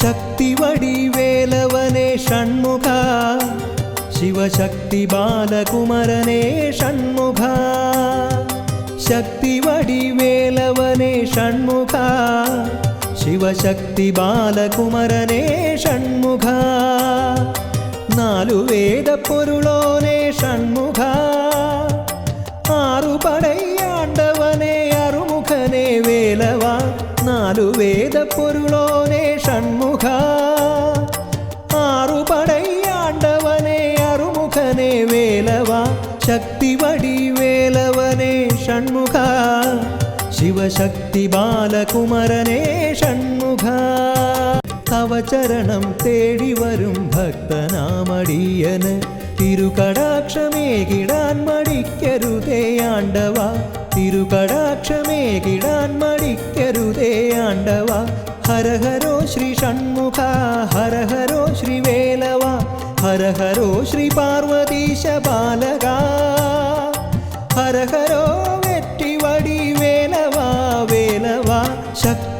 ശക്തി വടിവേലവനെ ഷൺമുഖ ശിവശക്തി ബാലകുമരനെ ഷൺമുഖ ശക്തി വടിവേലവനെ ഷൺമുഖ ശിവശക്തി ബാലകുമരനെ ഷൺമുഖ നാലു വേദപ്പൊരുളോനെ ഷൺമുഖ ആറുപടയാണ്ടവനെ അറുമുഖനെ വേലവ നാലു വേദപ്പൊരുളോനെ ഷൺമുഖ ആറുപടയാണ്ടവനെ അറുമുഖനെ വേലവ ശക്തി വടിവേലവനെ ഷൺമുഖ ശിവശക്തി ബാലകുമരനെ ഷൺമുഖ തവ ചരണം തേടി വരും ഭക്തനാമടിയന് തിരുകടാക്ഷമേകിടാൻ മടിക്കരുതേ ആണ്ടവ തിരുകടാക്ഷമേകിടാൻ മടിക്കരുതേ ആണ്ടവ ഹര ഹരോ ശ്രീ ഷൺമുഖ ഹര ഹരോ ശ്രീ വേലവ ഹര ഹരോ ശ്രീ പാർവതീശ ബാലക ഹര ഹരോ വെറ്റി വടി വേലവ വേലവ ശക്തി